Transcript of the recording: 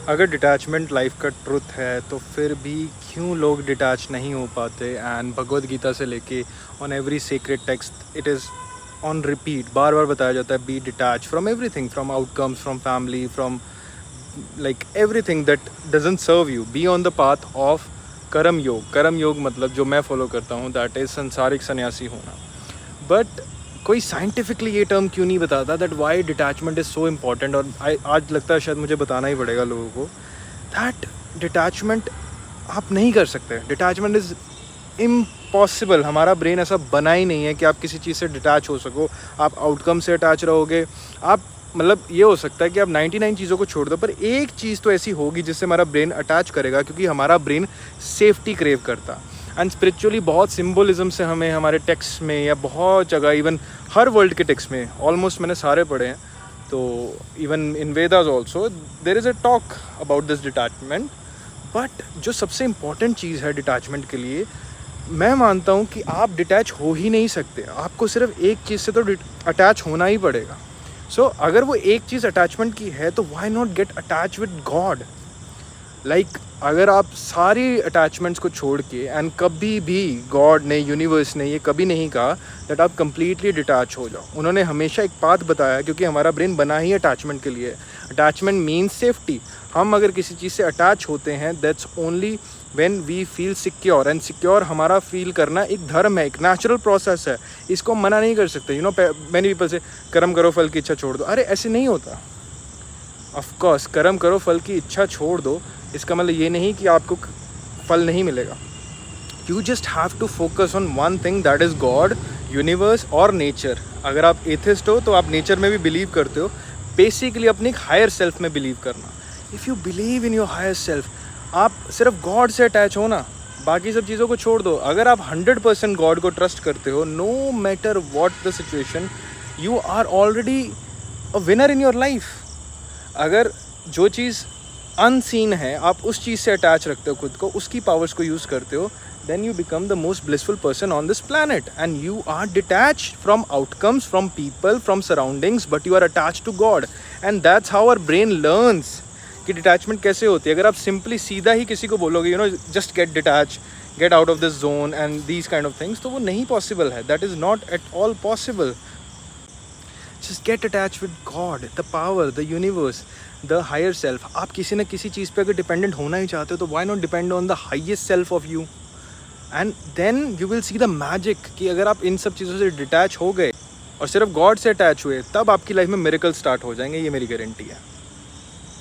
अगर detachment life का truth है तो फिर भी क्यों लोग डिटैच नहीं हो पाते। एंड भगवद गीता से लेके on every secret text it is on repeat, बार बार बताया जाता है be detach from everything, from outcomes, from family, from like everything that doesn't serve you, be on the path of karma yoga. कर्म योग मतलब जो मैं फॉलो करता हूँ दैट इज़ संसारिक सन्यासी होना। बट कोई साइंटिफिकली ये टर्म क्यों नहीं बताता that why detachment is so important. और आज लगता है शायद मुझे बताना ही पड़ेगा लोगों को दैट डिटैचमेंट आप नहीं कर सकते। Detachment is impossible. हमारा ब्रेन ऐसा बना ही नहीं है कि आप किसी चीज़ से डिटैच हो सको। आप आउटकम से अटैच रहोगे। आप मतलब ये हो सकता है कि आप 99 चीज़ों को छोड़ दो, पर एक चीज़ तो ऐसी होगी जिससे हमारा ब्रेन अटैच करेगा, क्योंकि हमारा ब्रेन सेफ्टी क्रेव करता। एंड स्पिरिचुअली बहुत सिम्बोलिज्म से हमें हमारे टेक्स्ट में या बहुत जगह, इवन हर वर्ल्ड के टेक्स्ट में ऑलमोस्ट मैंने सारे पढ़े हैं, तो even in Vedas also there is a talk about this detachment. But जो सबसे इम्पॉर्टेंट चीज़ है डिटैचमेंट के लिए, मैं मानता हूँ कि आप डिटैच हो ही नहीं सकते। आपको सिर्फ एक चीज़ से तो अटैच होना ही पड़ेगा। सो अगर वो एक चीज़ अटैचमेंट की है तो why not gate attach with God. Like अगर आप सारी अटैचमेंट्स को छोड़ के, एंड कभी भी गॉड ने, यूनिवर्स ने ये कभी नहीं कहा दैट आप कंप्लीटली डिटैच हो जाओ। उन्होंने हमेशा एक पाथ बताया, क्योंकि हमारा ब्रेन बना ही अटैचमेंट के लिए। Attachment means safety. हम अगर किसी चीज़ से अटैच होते हैं that's only when we feel secure. And secure हमारा फील करना एक धर्म है, एक नेचुरल प्रोसेस है। इसको हम मना नहीं कर सकते। यू नो, मैनी पीपल से कर्म करो फल की इच्छा छोड़ दो। अरे ऐसे नहीं होता। ऑफ कोर्स कर्म करो फल की इच्छा छोड़ दो, इसका मतलब ये नहीं कि आपको फल नहीं मिलेगा। You just have to focus on one thing that is God, universe और नेचर। अगर आप एथिस्ट हो तो आप नेचर में भी बिलीव करते हो। बेसिकली अपनी हायर सेल्फ में बिलीव करना। If you believe in your higher self, आप सिर्फ गॉड से अटैच हो ना, बाकी सब चीज़ों को छोड़ दो। अगर आप 100% गॉड को ट्रस्ट करते हो, no matter what the situation, you are already a winner in your life. अगर जो चीज़ अनसीन है आप उस चीज़ से अटैच रखते हो खुद को, उसकी पावर्स को यूज़ करते हो, then you become the most blissful person on this planet, and you are detached from outcomes, from people, from surroundings, but you are attached to God, and that's how our brain learns कि detachment कैसे होती है। अगर आप simply सीधा ही किसी को बोलोगे, you know, just get detach, get out of this zone and these kind of things, तो वो नहीं पॉसिबल है। That is not at all possible. Just get attach with God, the power, the universe, the higher self. आप किसी न किसी चीज़ पे अगर डिपेंडेंट होना ही चाहते हो तो why not depend on the highest self of you, and then you will see the magic कि अगर आप इन सब चीज़ों से डिटैच हो गए और सिर्फ गॉड से अटैच हुए, तब आपकी लाइफ में मिरेकल स्टार्ट हो जाएंगे। ये मेरी गारंटी है।